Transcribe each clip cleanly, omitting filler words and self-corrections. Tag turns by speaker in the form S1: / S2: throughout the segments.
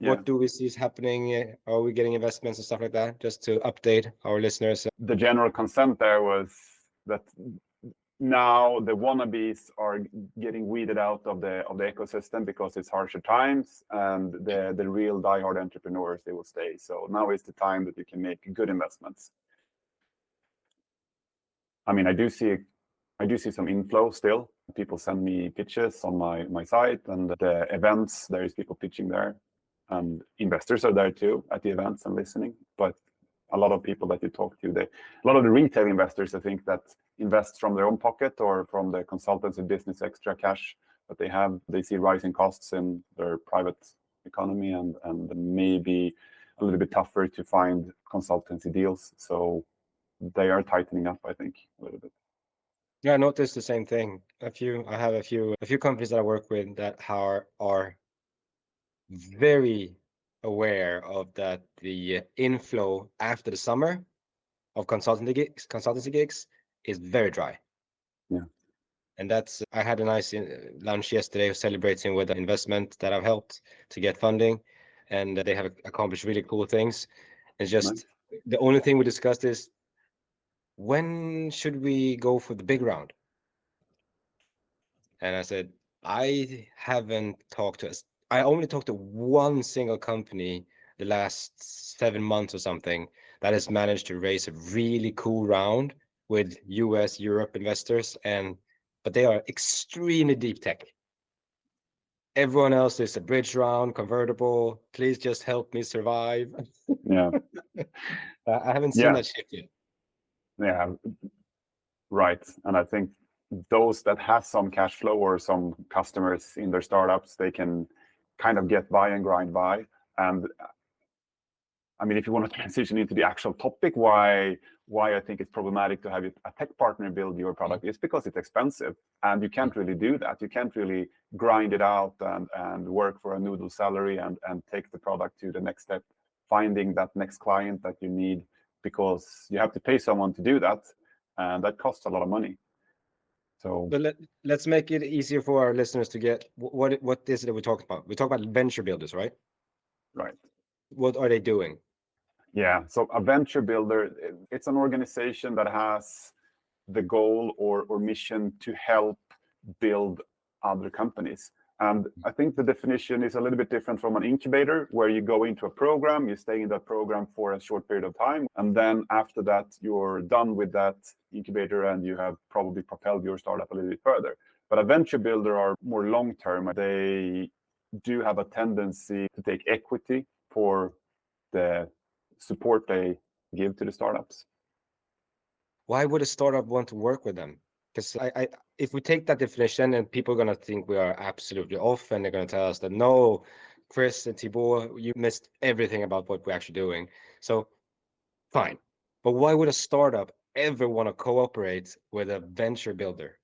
S1: Yeah.
S2: What do we see is happening? Are we getting investments and stuff like that? Just to update our listeners.
S1: The general consent there was that now the wannabes are getting weeded out of the ecosystem because it's harsher times, and the real diehard entrepreneurs, they will stay. So now is the time that you can make good investments. I mean, I do see some inflow still. People send me pitches on my site, and the events, there is people pitching there, and investors are there too at the events and listening. But a lot of people that you talk to, a lot of the retail investors, I think, that invest from their own pocket or from the consultancy business extra cash that they have, they see rising costs in their private economy, and maybe a little bit tougher to find consultancy deals. So they are tightening up, I think, a little bit.
S2: Yeah, I noticed the same thing. I have a few companies that I work with that are very aware of that the inflow after the summer of consultancy gigs is very dry.
S1: Yeah.
S2: And that's, I had a nice lunch yesterday celebrating with an investment that I've helped to get funding, and they have accomplished really cool things. It's just
S1: Nice.
S2: the only thing we discussed is, when should we go for the big round? And I said, I only talked to one single company the last 7 months or something that has managed to raise a really cool round with US, Europe investors, but they are extremely deep tech. Everyone else is a bridge round, convertible. Please just help me survive.
S1: Yeah.
S2: I haven't seen
S1: Yeah.
S2: that shit yet.
S1: Yeah. Right. And I think those that have some cash flow or some customers in their startups, they can kind of get by and grind by. And I mean, if you want to transition into the actual topic, why I think it's problematic to have a tech partner build your product is because it's expensive, and you can't really do that. You can't really grind it out and work for a noodle salary and take the product to the next step, finding that next client that you need, because you have to pay someone to do that, and that costs a lot of money. So,
S2: But let's make it easier for our listeners to get what is it that we talk about. We talk about venture builders, right?
S1: right.
S2: What are they doing?
S1: Yeah. So a venture builder, it's an organization that has the goal or mission to help build other companies. And I think the definition is a little bit different from an incubator, where you go into a program, you stay in that program for a short period of time, and then after that, you're done with that incubator and you have probably propelled your startup a little bit further. But a venture builder are more long-term. They do have a tendency to take equity for the support they give to the startups.
S2: Why would a startup want to work with them? Because if we take that definition, and people are going to think we are absolutely off, and they're going to tell us that, no, Chris and Thibaud, you missed everything about what we're actually doing. So fine. But why would a startup ever want to cooperate with a venture builder?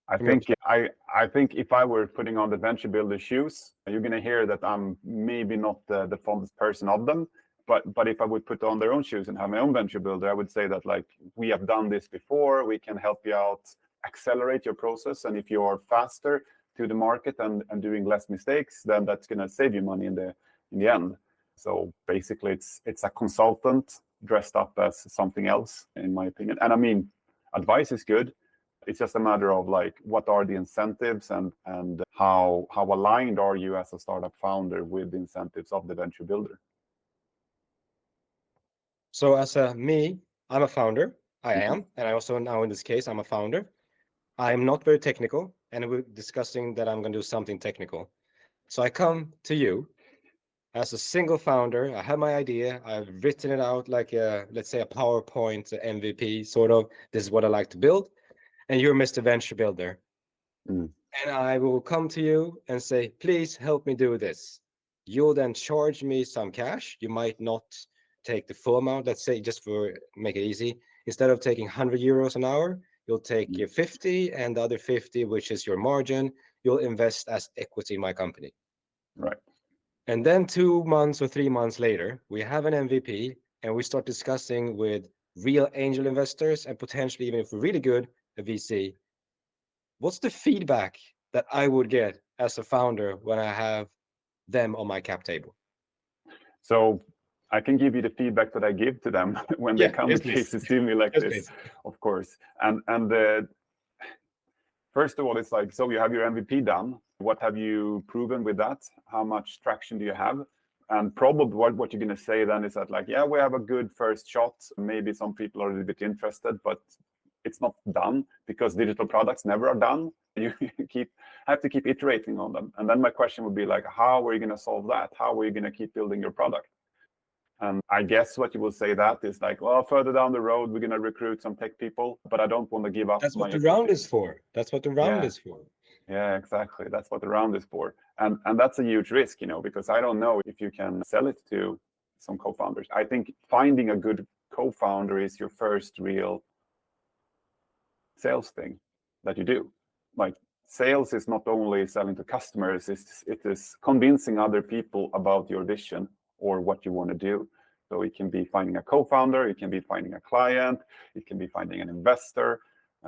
S1: I
S2: From your
S1: think
S2: perspective?
S1: I think if I were putting on the venture builder shoes, you're going to hear that I'm maybe not the fondest person of them. But if I would put on their own shoes and have my own venture builder, I would say that, like, we have done this before. We can help you out, accelerate your process, and if you're faster to the market and doing less mistakes, then that's going to save you money in the end. So basically, it's a consultant dressed up as something else, in my opinion. And I mean, advice is good. It's just a matter of, like, what are the incentives and how aligned are you as a startup founder with the incentives of the venture builder.
S2: So I'm a founder. I
S1: Mhm.
S2: am. And I also, now in this case, I'm a founder. I'm not very technical, and we're discussing that I'm going to do something technical. So I come to you as a single founder. I have my idea. I've written it out like let's say a PowerPoint MVP, sort of. This is what I like to build. And you're Mr. Venture Builder.
S1: Mm.
S2: And I will come to you and say, please help me do this. You'll then charge me some cash. You might not take the full amount. Let's say, just for make it easy, instead of taking 100 euros an hour, you'll take
S1: Mm.
S2: your 50, and the other 50, which is your margin, you'll invest as equity in my company.
S1: Right.
S2: And then 2 months or 3 months later, we have an MVP, and we start discussing with real angel investors, and potentially, even if we're really good, a VC. What's the feedback that I would get as a founder when I have them on my cap table?
S1: So I can give you the feedback that I give to them when they come
S2: yes,
S1: with cases to me like
S2: yes,
S1: this,
S2: please.
S1: of course. And first of all, it's like, so you have your MVP done. What have you proven with that? How much traction do you have? And probably what you're going to say then is that, like, yeah, we have a good first shot. Maybe some people are a little bit interested, but it's not done, because digital products never are done. You have to keep iterating on them. And then my question would be like, how are you going to solve that? How are you going to keep building your product? And I guess what you will say that is like, well, further down the road, we're going to recruit some tech people, but I don't want to give up
S2: That's
S1: my
S2: what the round
S1: equity.
S2: is for. That's what the round
S1: Yeah.
S2: is for.
S1: Yeah, exactly. That's what the round is for. And that's a huge risk, because I don't know if you can sell it to some co-founders. I think finding a good co-founder is your first real sales thing that you do. Like, sales is not only selling to customers, it is convincing other people about your vision or what you want to do. So it can be finding a co-founder, it can be finding a client, it can be finding an investor.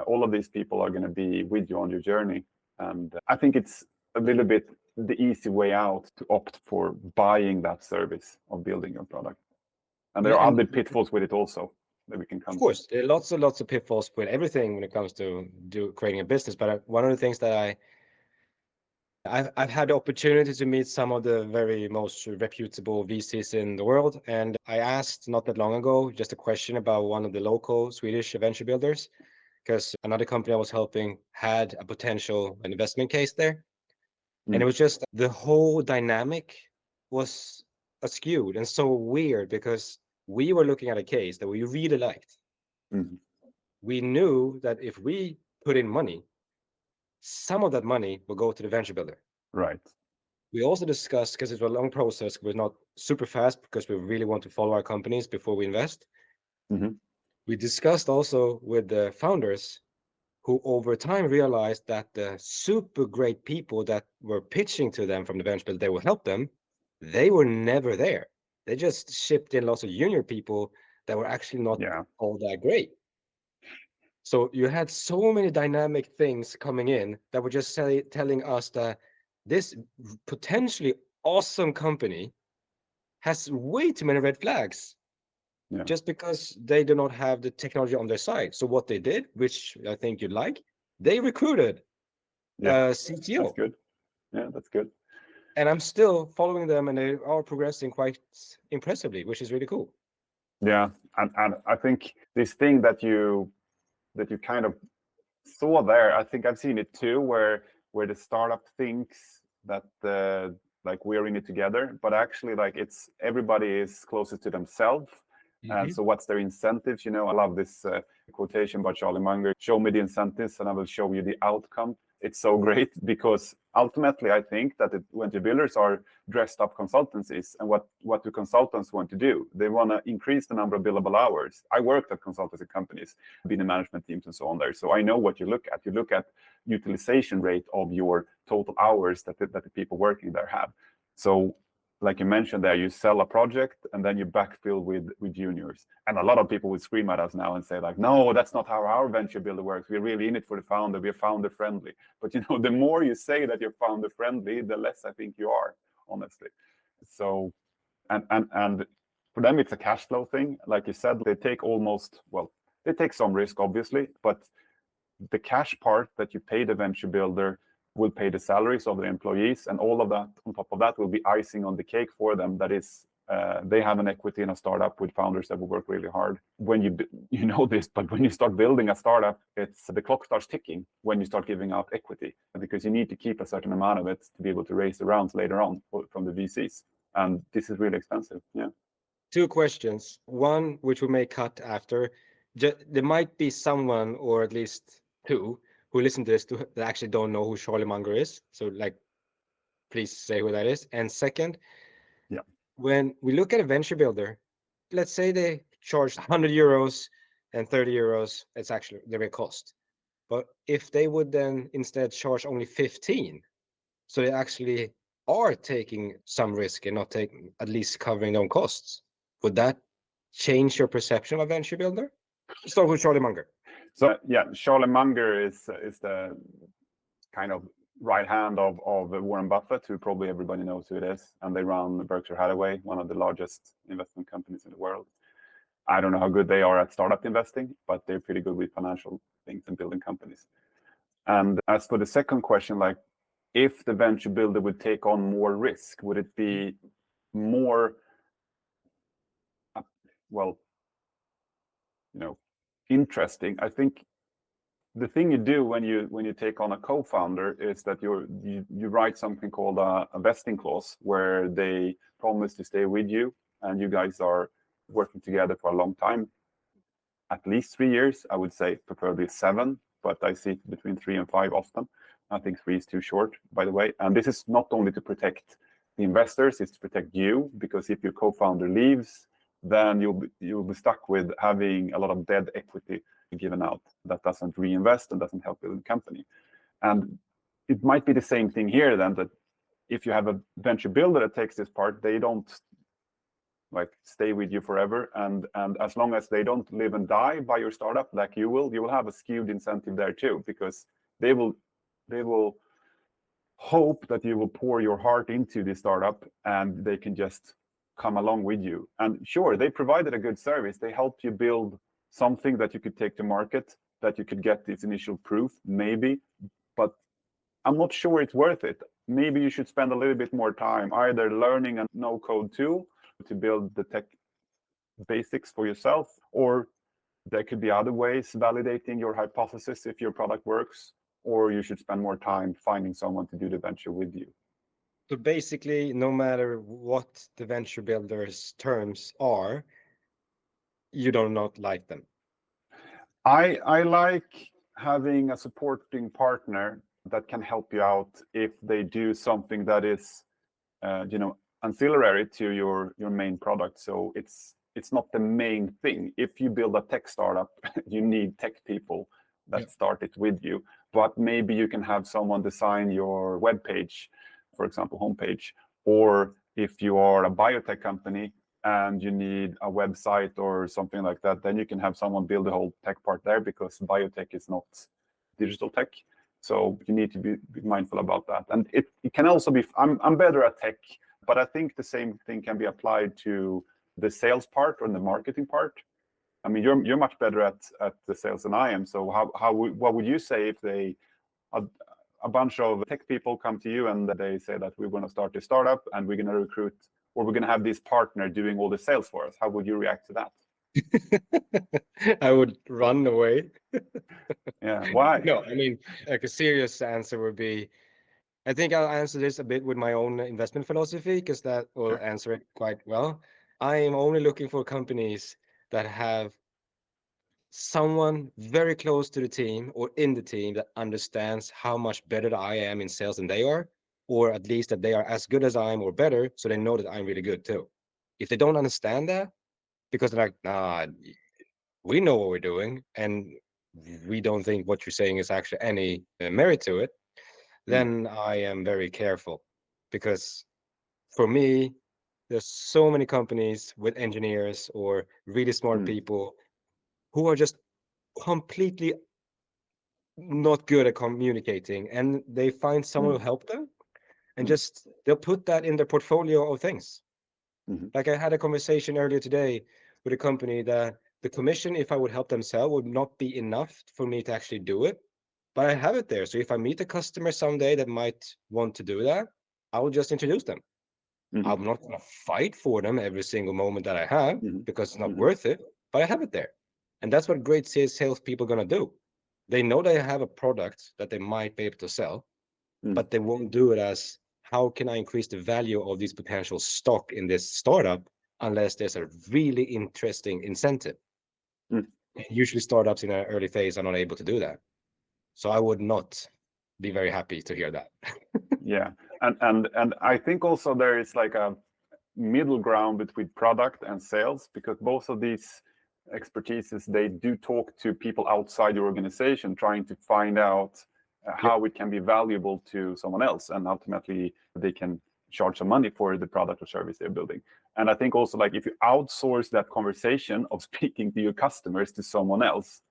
S1: All of these people are going to be with you on your journey. And I think it's a little bit the easy way out to opt for buying that service of building your product. And there
S2: Yeah,
S1: are
S2: and
S1: other pitfalls with it also that we can come
S2: of course, there are lots and lots of pitfalls with everything when it comes to creating a business. But one of the things that I've had the opportunity to meet some of the very most reputable VCs in the world, and I asked not that long ago just a question about one of the local Swedish venture builders, because another company I was helping had a potential investment case there, and it was just the whole dynamic was askewed and so weird, because we were looking at a case that we really liked.
S1: Mhm.
S2: We knew that if we put in money, some of that money will go to the venture builder.
S1: Right.
S2: We also discussed, because it's a long process, we're not super fast because we really want to follow our companies before we invest.
S1: Mhm.
S2: We discussed also with the founders, who over time realized that the super great people that were pitching to them from the venture builder, they will help them, they were never there. They just shipped in lots of junior people that were actually not
S1: Yeah.
S2: all that great. So you had so many dynamic things coming in that were just telling us that this potentially awesome company has way too many red flags,
S1: Yeah.
S2: just because they do not have the technology on their side. So what they did, which I think you'd like, they recruited
S1: Yeah.
S2: a CTO.
S1: That's good. Yeah, that's good.
S2: And I'm still following them, and they are progressing quite impressively, which is really cool.
S1: Yeah, and I think this thing that you kind of saw there, I think I've seen it too, where the startup thinks that like we're in it together, but actually, like, it's everybody is closest to themselves. And so what's their incentives? I love this quotation by Charlie Munger: show me the incentives and I will show you the outcome. It's so great, because ultimately I think that venture builders are dressed up consultancies. And what do consultants want to do? They want to increase the number of billable hours. I worked at consultancy companies, been in management teams and so on there. So I know what you look at. You look at utilization rate of your total hours that the people working there have. So, like you mentioned there, you sell a project and then you backfill with juniors. And a lot of people would scream at us now and say, like, no, that's not how our venture builder works. We're really in it for the founder. We're founder friendly. But the more you say that you're founder friendly, the less I think you are, honestly. So, and for them, it's a cash flow thing. Like you said, they take they take some risk, obviously, but the cash part that you pay the venture builder will pay the salaries of the employees, and all of that on top of that will be icing on the cake for them. That is, they have an equity in a startup with founders that will work really hard. When you know this, but when you start building a startup, it's the clock starts ticking when you start giving out equity, because you need to keep a certain amount of it to be able to raise the rounds later on from the VCs, and this is really expensive. Yeah.
S2: Two questions. One, which we may cut after. There might be someone, or at least two, who listen to this that actually don't know who Charlie Munger is. So, like, please say who that is. And second,
S1: Yeah.
S2: when we look at a venture builder, let's say they charge 100 euros and 30 euros, it's actually their cost. But if they would then instead charge only 15, so they actually are taking some risk and not taking, at least covering their own costs, would that change your perception of a venture builder? Let's start with Charlie Munger.
S1: So yeah, Charlie Munger is the kind of right hand of Warren Buffett, who probably everybody knows who it is, and they run Berkshire Hathaway, one of the largest investment companies in the world. I don't know how good they are at startup investing, but they're pretty good with financial things and building companies. And as for the second question, like if the venture builder would take on more risk, would it be more, well, interesting? I think the thing you do when you take on a co-founder is that you write something called a vesting clause, where they promise to stay with you, and you guys are working together for a long time, at least 3 years. I would say preferably 7, but I see it between 3 and 5 often. I think 3 is too short, by the way. And this is not only to protect the investors, it's to protect you, because if your co-founder leaves, then you'll be stuck with having a lot of dead equity given out that doesn't reinvest and doesn't help build the company. And it might be the same thing here then, that if you have a venture builder that takes this part, they don't like stay with you forever, and as long as they don't live and die by your startup like you will have a skewed incentive there too, because they will hope that you will pour your heart into the startup and they can just come along with you. And sure, they provided a good service, they helped you build something that you could take to market, that you could get this initial proof, maybe, but I'm not sure it's worth it. Maybe you should spend a little bit more time either learning a no-code tool to build the tech basics for yourself, or there could be other ways validating your hypothesis if your product works, or you should spend more time finding someone to do the venture with you.
S2: So basically, no matter what the venture builder's terms are, you do not like them.
S1: I like having a supporting partner that can help you out if they do something that is ancillary to your main product. So it's not the main thing. If you build a tech startup, you need tech people that start it with you. But maybe you can have someone design your web page, for example, homepage. Or if you are a biotech company and you need a website or something like that, then you can have someone build the whole tech part there, because biotech is not digital tech. So you need to be mindful about that. And it can also be, I'm better at tech, but I think the same thing can be applied to the sales part or the marketing part. I mean, you're much better at the sales than I am. So what would you say if a bunch of tech people come to you and they say that we're going to start a startup and we're going to recruit, or we're going to have this partner doing all the sales for us? How would you react to that?
S2: I would run away.
S1: Yeah, why?
S2: No, I mean, like a serious answer would be, I think I'll answer this a bit with my own investment philosophy, because that will answer it quite well. I am only looking for companies that have someone very close to the team or in the team that understands how much better I am in sales than they are, or at least that they are as good as I am or better, so they know that I'm really good too. If they don't understand that, because they're like, nah, we know what we're doing, and we don't think what you're saying is actually any merit to it, then I am very careful. Because for me, there's so many companies with engineers or really smart people who are just completely not good at communicating, and they find someone who help them, and just they'll put that in their portfolio of things. Like I had a conversation earlier today with a company that the commission, if I would help them sell, would not be enough for me to actually do it, but I have it there. So if I meet a customer someday that might want to do that, I will just introduce them. I'm not going to fight for them every single moment that I have, because it's not worth it, but I have it there. And that's what great salespeople are going to do. They know they have a product that they might be able to sell, but they won't do it as, how can I increase the value of this potential stock in this startup, unless there's a really interesting incentive. Usually startups in an early phase are not able to do that. So I would not be very happy to hear that.
S1: Yeah, and I think also there is like a middle ground between product and sales, because both of these expertises, they do talk to people outside your organization, trying to find out how it can be valuable to someone else, and ultimately they can charge some money for the product or service they're building. And I think also, like, if you outsource that conversation of speaking to your customers to someone else,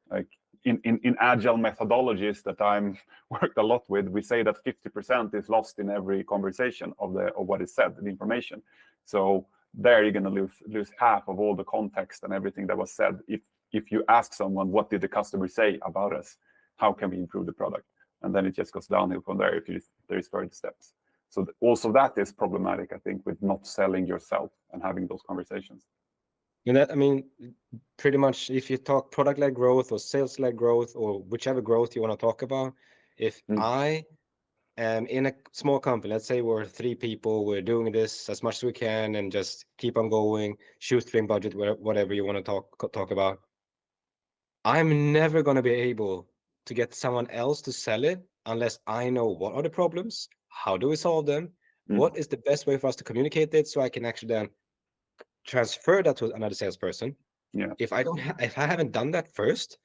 S1: like in agile methodologies that I'm worked a lot with, we say that 50% is lost in every conversation of what is said, the information. So there you're going to lose half of all the context and everything that was said if you ask someone, what did the customer say about us? How can we improve the product? And then it just goes downhill from there if there is further steps. So also that is problematic, I think, with not selling yourself and having those conversations.
S2: And that, I mean, pretty much if you talk product-led growth or sales-led growth or whichever growth you want to talk about, if I am in a small company, let's say we're 3 people, we're doing this as much as we can and just keep on going, shoestring budget, whatever you want to talk about, I'm never going to be able to get someone else to sell it unless I know what are the problems, how do we solve them, what is the best way for us to communicate it so I can actually then transfer that to another salesperson.
S1: Yeah.
S2: If I haven't done that first,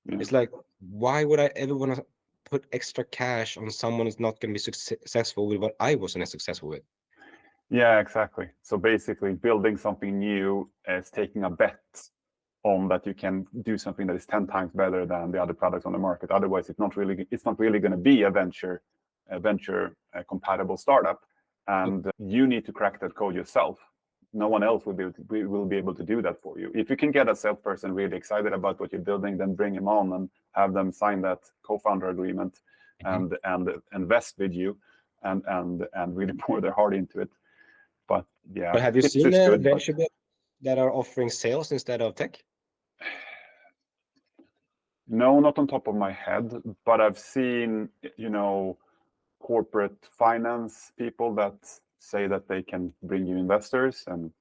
S2: it's like, why would I ever want to put extra cash on someone who's not going to be successful with what I wasn't as successful with?
S1: Yeah, exactly. So basically building something new is taking a bet on that you can do something that is 10 times better than the other products on the market. Otherwise, it's not really going to be a venture compatible startup. And you need to crack that code yourself. No one else will be able to do that for you. If you can get a salesperson really excited about what you're building, then bring him on and have them sign that co-founder agreement and invest with you and really pour their heart into it. But yeah,
S2: but have you seen a venture that are offering sales instead of tech?
S1: No, not on top of my head, but I've seen, corporate finance people that say that they can bring you investors, and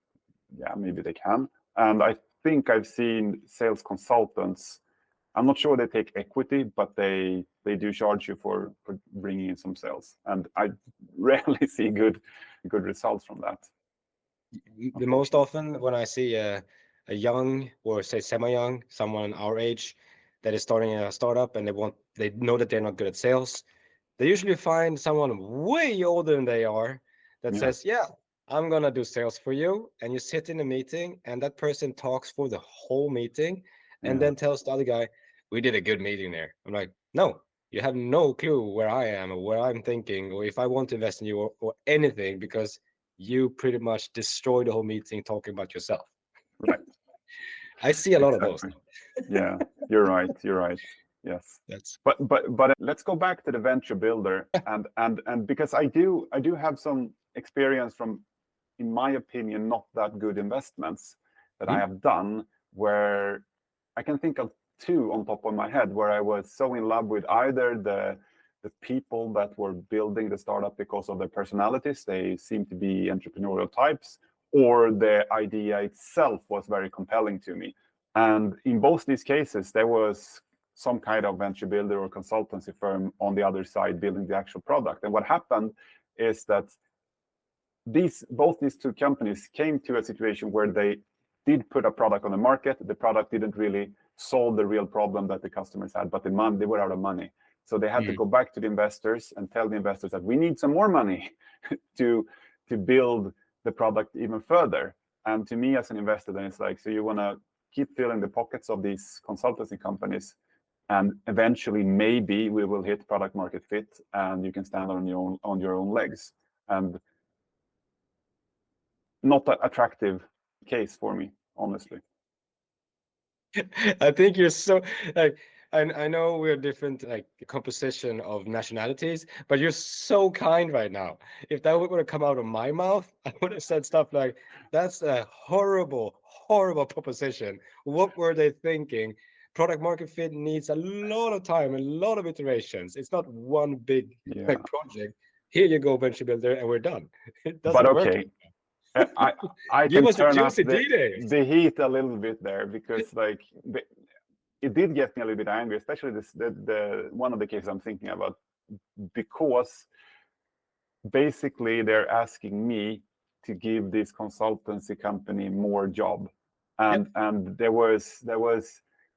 S1: yeah, maybe they can. And I think I've seen sales consultants. I'm not sure they take equity, but they do charge you for bringing in some sales, and I rarely see good results from that.
S2: The most often when I see a young or say semi-young, someone our age that is starting a startup and they know that they're not good at sales, they usually find someone way older than they are that says, yeah, I'm gonna do sales for you. And you sit in a meeting and that person talks for the whole meeting and then tells the other guy, we did a good meeting there. I'm like, no, you have no clue where I am or where I'm thinking or if I want to invest in you or anything, because you pretty much destroy the whole meeting talking about yourself.
S1: Right.
S2: I see a lot of those.
S1: Yeah, you're right. Yes. But let's go back to the venture builder and because I do have some experience from, in my opinion, not that good investments that I have done, where I can think of 2 on top of my head where I was so in love with either the people that were building the startup because of their personalities, they seem to be entrepreneurial types, or the idea itself was very compelling to me. And in both these cases, there was some kind of venture builder or consultancy firm on the other side building the actual product. And what happened is that both these 2 companies came to a situation where they did put a product on the market. The product didn't really solve the real problem that the customers had, but they were out of money. So they had to go back to the investors and tell the investors that we need some more money to build the product even further. And to me as an investor, then it's like, so you want to keep filling the pockets of these consultancy companies, and eventually maybe we will hit product market fit and you can stand on your own legs. And not an attractive case for me, honestly.
S2: I think you're so like I know we're different like composition of nationalities, but you're so kind right now. If that would have come out of my mouth, I would have said stuff like, that's a horrible, horrible proposition. What were they thinking? Product market fit needs a lot of time, a lot of iterations. It's not one big like project. Here you go, venture builder, and we're done. It doesn't work.
S1: Okay. I
S2: Give
S1: can
S2: us the
S1: turn up
S2: juicy details.
S1: the heat a little bit there, because like it did get me a little bit angry, especially the one of the cases I'm thinking about, because basically they're asking me to give this consultancy company more job, and there was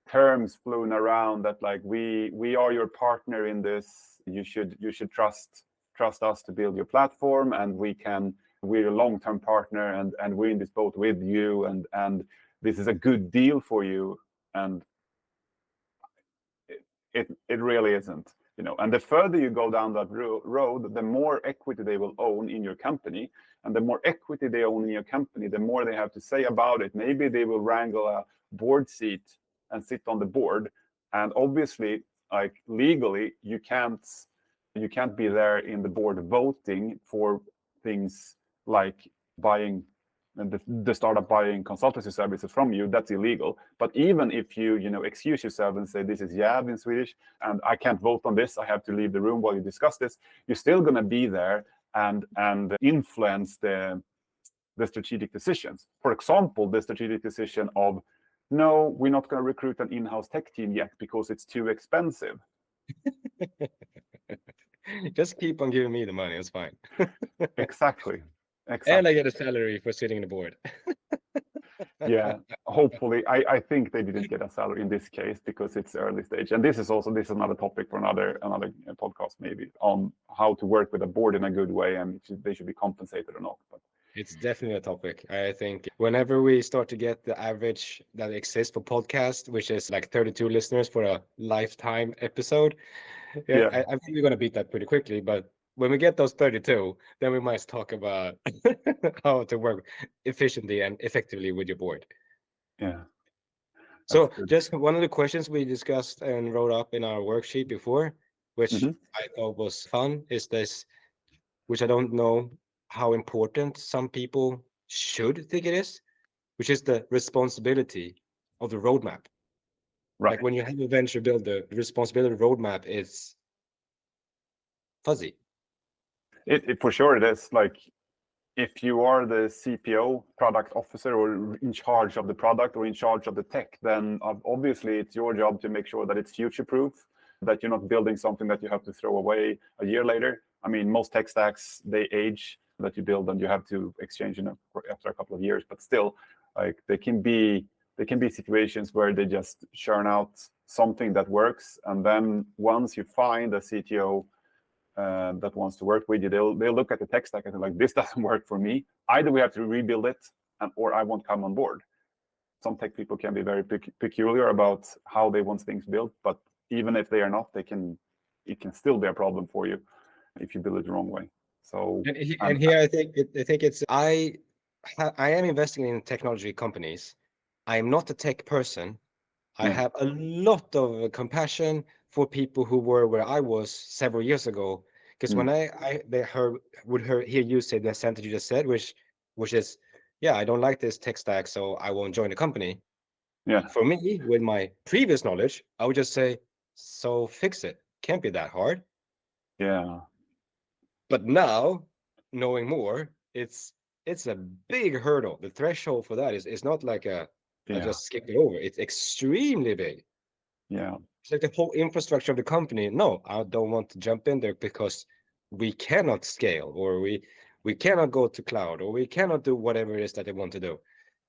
S1: terms flown around that like we are your partner in this. You should trust us to build your platform, and we're a long-term partner, and we're in this boat with you, and this is a good deal for you. And it really isn't. And the further you go down that road, the more equity they will own in your company, and the more equity they own in your company, the more they have to say about it. Maybe they will wrangle a board seat and sit on the board, and obviously, like legally, you can't be there in the board voting for things like buying the startup buying consultancy services from you. That's illegal. But even if you excuse yourself and say this is jäv in Swedish and I can't vote on this, I have to leave the room while you discuss this, you're still going to be there and influence the strategic decisions. For example, the strategic decision of, no, we're not going to recruit an in-house tech team yet because it's too expensive.
S2: Just keep on giving me the money, it's fine.
S1: Exactly.
S2: And I get a salary for sitting in the board.
S1: Yeah, hopefully. I think they didn't get a salary in this case because it's early stage. And this is another topic for another podcast maybe, on how to work with a board in a good way and if they should be compensated or not. But
S2: it's definitely a topic. I think whenever we start to get the average that exists for podcast, which is like 32 listeners for a lifetime episode,
S1: yeah,
S2: I think we're going to beat that pretty quickly. But when we get those 32, then we might talk about how to work efficiently and effectively with your board.
S1: Yeah.
S2: So just one of the questions we discussed and wrote up in our worksheet before, which I thought was fun, is this, which I don't know how important some people should think it is, which is the responsibility of the roadmap.
S1: Right.
S2: Like when you have a venture builder, the responsibility roadmap is fuzzy.
S1: It for sure it is. Like if you are the CPO, product officer, or in charge of the product or in charge of the tech, then obviously it's your job to make sure that it's future-proof, that you're not building something that you have to throw away a year later. I mean, most tech stacks, they age that you build and you have to exchange after a couple of years, but still, like they can be situations where they just churn out something that works, and then once you find a CTO that wants to work with you, they'll look at the tech stack and they're like, this doesn't work for me. Either we have to rebuild it, or I won't come on board. Some tech people can be very peculiar about how they want things built, but even if they are not, it can still be a problem for you if you build it the wrong way. So
S2: and here I think it's I am investing in technology companies. I am not a tech person. I have a lot of compassion for people who were where I was several years ago. Because when I would hear you say the sentence you just said, which is, yeah, I don't like this tech stack, so I won't join the company.
S1: Yeah.
S2: For me, with my previous knowledge, I would just say, so fix it. Can't be that hard.
S1: Yeah.
S2: But now, knowing more, it's a big hurdle. The threshold for that is not like I just skip it over. It's extremely big.
S1: Yeah.
S2: It's like the whole infrastructure of the company. No, I don't want to jump in there because we cannot scale, or we cannot go to cloud, or we cannot do whatever it is that they want to do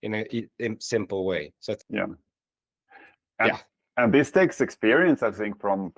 S2: in a simple way. So
S1: and this takes experience, I think, from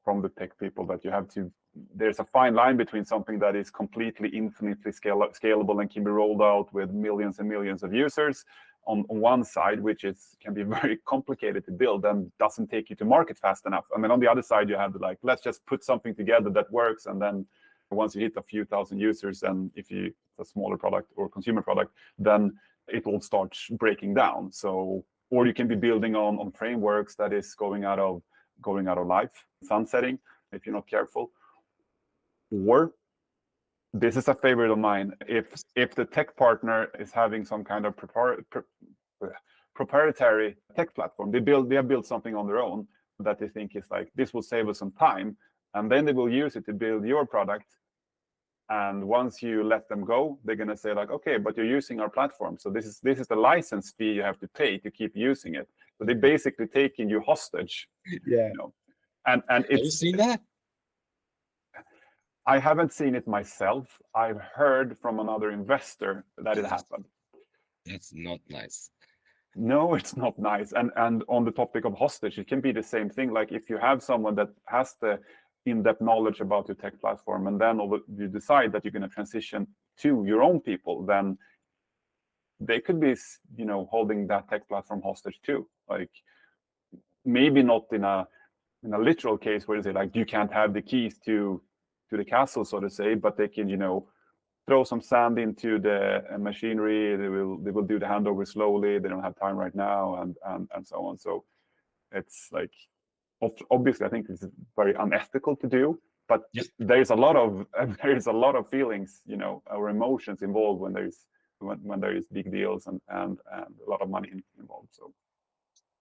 S1: the tech people, that you have to. There's a fine line between something that is completely infinitely scalable and can be rolled out with millions and millions of users on one side, which can be very complicated to build and doesn't take you to market fast enough. And then on the other side, you have let's just put something together that works, and then once you hit a few thousand users, and if it's a smaller product or consumer product, then it will start breaking down. So, or you can be building on frameworks that is going out of life, sunsetting, if you're not careful. Or this is a favorite of mine. If the tech partner is having some kind of proprietary tech platform, they have built something on their own that they think is like, this will save us some time, and then they will use it to build your product. And once you let them go, they're going to say like, okay, but you're using our platform, so this is the license fee you have to pay to keep using it. So they're basically taking you hostage.
S2: Yeah.
S1: And it's,
S2: have you seen that?
S1: I haven't seen it myself. I've heard from another investor that it happened.
S2: That's not nice.
S1: No, it's not nice. And on the topic of hostage, it can be the same thing. Like if you have someone that has the in-depth knowledge about your tech platform, and then you decide that you're going to transition to your own people, then they could be, holding that tech platform hostage too. Like maybe not in a in a literal case where they say like you can't have the keys to the castle, so to say, but they can, throw some sand into the machinery. They will do the handover slowly. They don't have time right now, and so on. So it's like obviously I think it's very unethical to do, but there's a lot of feelings, or emotions involved when there is big deals and a lot of money involved.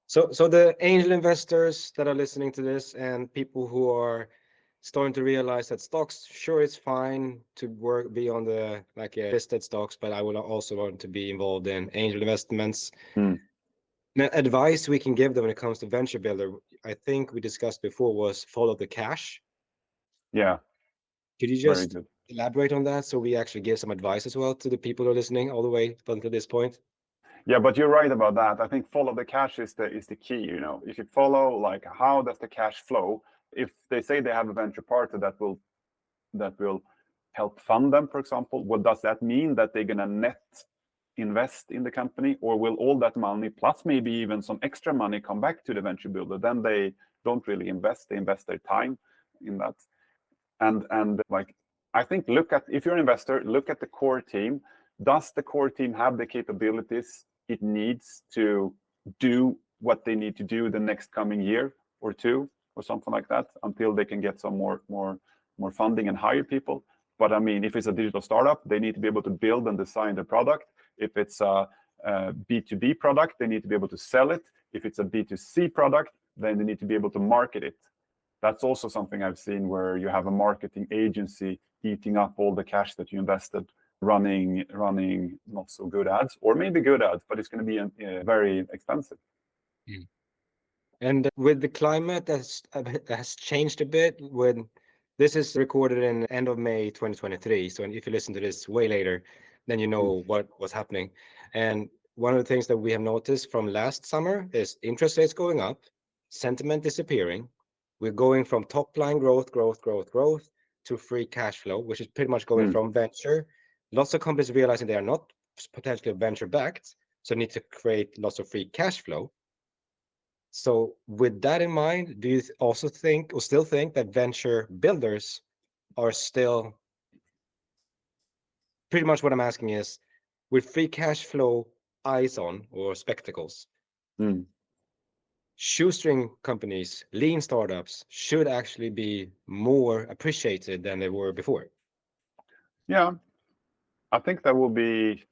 S2: So the angel investors that are listening to this and people who are starting to realize that stocks, sure, it's fine to be on the listed stocks, but I will also want to be involved in angel investments. The advice we can give them when it comes to venture builder, I think we discussed before, was follow the cash.
S1: Yeah.
S2: Could you just elaborate on that so we actually give some advice as well to the people who are listening all the way up until this point?
S1: Yeah, but you're right about that. I think follow the cash is the key. If you follow like how does the cash flow, if they say they have a venture partner that will help fund them, for example, what does that mean? That they're gonna net invest in the company, or will all that money plus maybe even some extra money come back to the venture builder? Then they don't really invest; they invest their time in that. And like I think if you're an investor, look at the core team. Does the core team have the capabilities it needs to do what they need to do the next coming year or two or something like that until they can get some more funding and hire people? But I mean, if it's a digital startup, they need to be able to build and design the product. If it's a B2B product, they need to be able to sell it. If it's a B2C product, then they need to be able to market it. That's also something I've seen where you have a marketing agency eating up all the cash that you invested, running not so good ads, or maybe good ads, but it's going to be very expensive.
S2: And with the climate that has changed a bit. When this is recorded in the end of May 2023, so if you listen to this way later, then you know what was happening. And one of the things that we have noticed from last summer is interest rates going up, sentiment disappearing. We're going from top line growth to free cash flow, which is pretty much going from venture. Lots of companies realizing they are not potentially venture backed, so need to create lots of free cash flow. So with that in mind, do you also think or still think that venture builders are still pretty much what I'm asking is with free cash flow eyes on or spectacles, shoestring companies, lean startups should actually be more appreciated than they were before?
S1: Yeah, I think that will be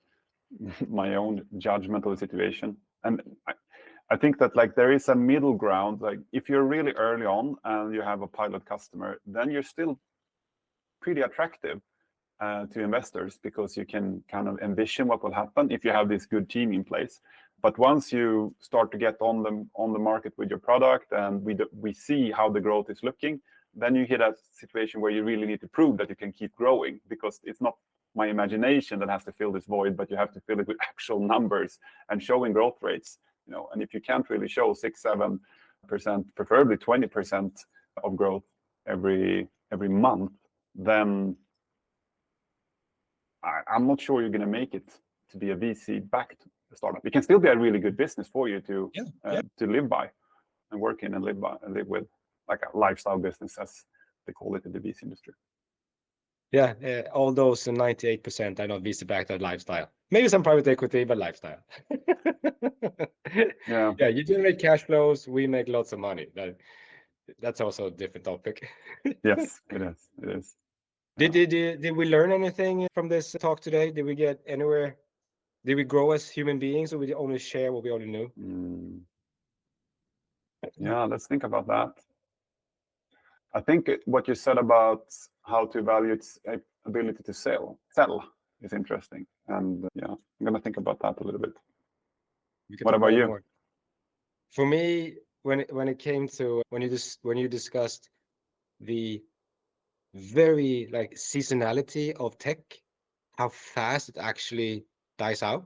S1: my own judgment of the situation. And I think that like there is a middle ground. Like if you're really early on and you have a pilot customer, then you're still pretty attractive to investors because you can kind of envision what will happen if you have this good team in place. But once you start to get on the market with your product and we see how the growth is looking, then you hit a situation where you really need to prove that you can keep growing, because it's not my imagination that has to fill this void, but you have to fill it with actual numbers and showing growth rates. And if you can't really show 6-7%, preferably 20% of growth every month, then I'm not sure you're going to make it to be a VC-backed startup. It can still be a really good business for you to live by and work in and live with, like a lifestyle business, as they call it in the VC industry.
S2: Yeah, all those 98% are not VC-backed at lifestyle. Maybe some private equity, but lifestyle.
S1: Yeah,
S2: you generate cash flows. We make lots of money. That's also a different topic.
S1: Yes, it is. It is.
S2: Did we learn anything from this talk today? Did we get anywhere? Did we grow as human beings, or we only share what we already knew?
S1: Yeah, let's think about that. I think what you said about how to evaluate its ability to sell is interesting, and I'm gonna think about that a little bit. What about you?
S2: For me, when it came to when you discussed the very seasonality of tech, how fast it actually dies out,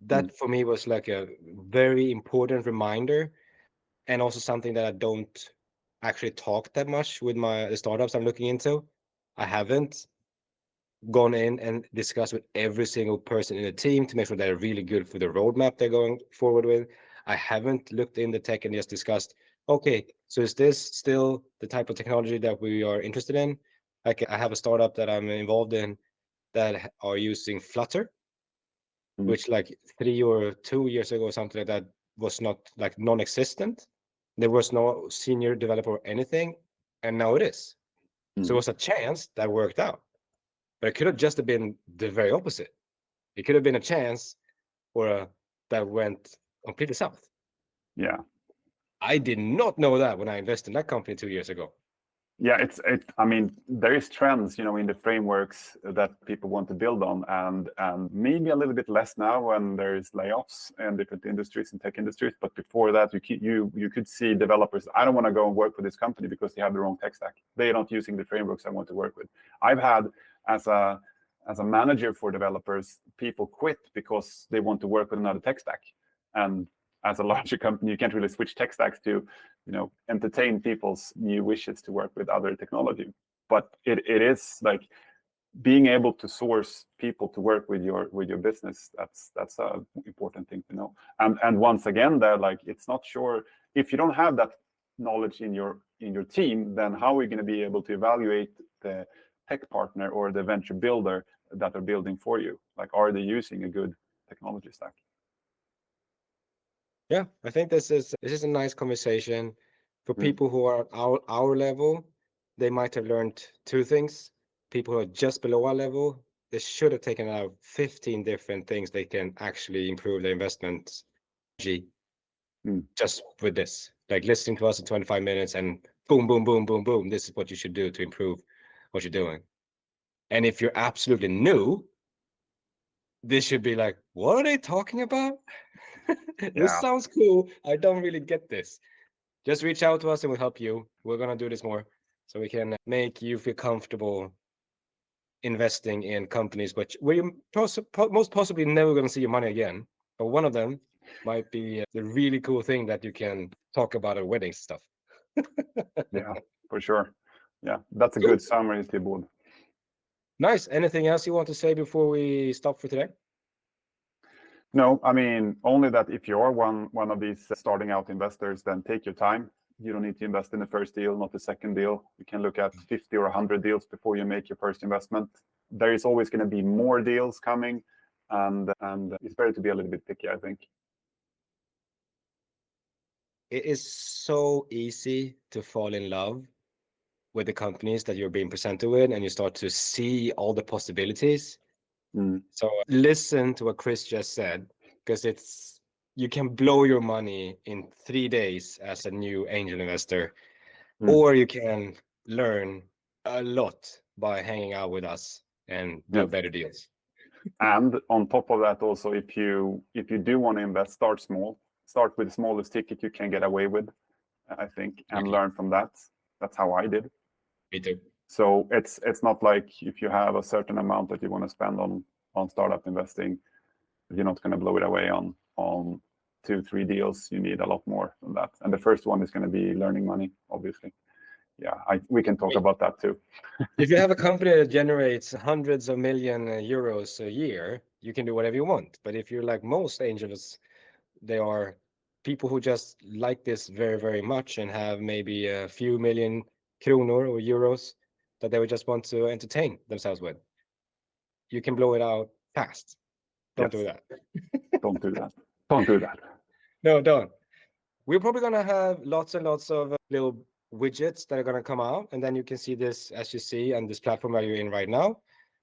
S2: that for me was like a very important reminder, and also something that I don't actually talk that much with the startups I'm looking into. I haven't gone in and discussed with every single person in the team to make sure they're really good for the roadmap they're going forward with. I haven't looked in the tech and just discussed Okay, so is this still the type of technology that we are interested in? Like I have a startup that I'm involved in that are using Flutter,
S1: Mm.
S2: which like 3 or 2 years ago or something like that was not like non-existent. There was no senior developer or anything, and now it is. So it was a chance that worked out, but it could have just been the very opposite. It could have been a chance or that went completely south.
S1: Yeah.
S2: I did not know that when I invested in that company 2 years ago.
S1: Yeah, I mean, there is trends, in the frameworks that people want to build on, and maybe a little bit less now when there is layoffs in different industries and tech industries. But before that, you could see developers. I don't want to go and work for this company because they have the wrong tech stack. They're not using the frameworks I want to work with. I've had as a manager for developers, people quit because they want to work with another tech stack, and as a larger company, you can't really switch tech stacks to entertain people's new wishes to work with other technology. But it is like being able to source people to work with your business. That's an important thing to know. And once again, they're like, it's not sure if you don't have that knowledge in your team, then how are you going to be able to evaluate the tech partner or the venture builder that are building for you? Like, are they using a good technology stack?
S2: Yeah, I think this is a nice conversation for people who are at our level. They might have learned two things. People who are just below our level, they should have taken out 15 different things they can actually improve their investments just with this. Like listening to us in 25 minutes and boom, boom, boom, boom, boom. This is what you should do to improve what you're doing. And if you're absolutely new, this should be like, what are they talking about? This sounds cool. I don't really get this. Just reach out to us and we'll help you. We're going to do this more so we can make you feel comfortable investing in companies where you most possibly never going to see your money again. But one of them might be the really cool thing that you can talk about at weddings stuff.
S1: Yeah, for sure. Yeah, that's a
S2: Cool.
S1: good summary, Thibaud.
S2: Nice. Anything else you want to say before we stop for today?
S1: No, I mean, only that if you're one of these starting out investors, then take your time. You don't need to invest in the first deal, not the second deal. You can look at 50 or 100 deals before you make your first investment. There is always going to be more deals coming, and it's better to be a little bit picky, I think.
S2: It is so easy to fall in love with the companies that you're being presented with, and you start to see all the possibilities. So listen to what Chris just said, because you can blow your money in 3 days as a new angel investor, or you can learn a lot by hanging out with us and do better deals.
S1: And on top of that, also, if you do want to invest, start small. Start with the smallest ticket you can get away with, I think, and learn from that. That's how I did.
S2: Me too.
S1: So it's not like if you have a certain amount that you want to spend on startup investing, you're not going to blow it away on 2-3 deals. You need a lot more than that. And the first one is going to be learning money, obviously. Yeah, we can talk about that too.
S2: If you have a company that generates hundreds of million euros a year, you can do whatever you want. But if you're like most angels, they are people who just like this very, very much and have maybe a few million kronor or euros that they would just want to entertain themselves with. You can blow it out fast. Don't do that.
S1: Don't do that. Don't do that.
S2: No, don't. We're probably going to have lots and lots of little widgets that are going to come out. And then you can see this, as you see, on this platform that you're in right now.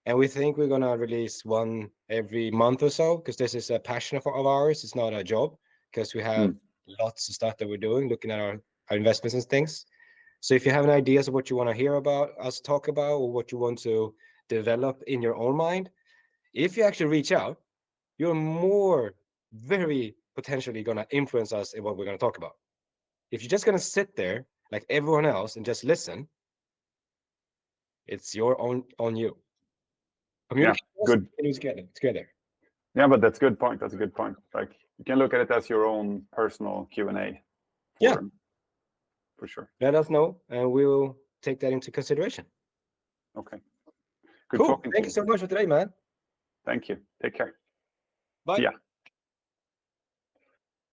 S2: And we think we're going to release one every month or so, because this is a passion of ours. It's not a job, because we have lots of stuff that we're doing, looking at our investments and things. So if you have any ideas of what you want to hear about us talk about, or what you want to develop in your own mind, if you actually reach out, you're very potentially going to influence us in what we're going to talk about. If you're just going to sit there like everyone else and just listen, it's your on you. Communicate together.
S1: Yeah, but that's a good point. That's a good point. Like, you can look at it as your own personal Q&A forum, for sure.
S2: Let us know, and we'll take that into consideration.
S1: Okay. Good
S2: Cool.
S1: talking
S2: Thank
S1: to
S2: you so much for today, man.
S1: Thank you. Take care.
S2: Bye.
S1: See ya.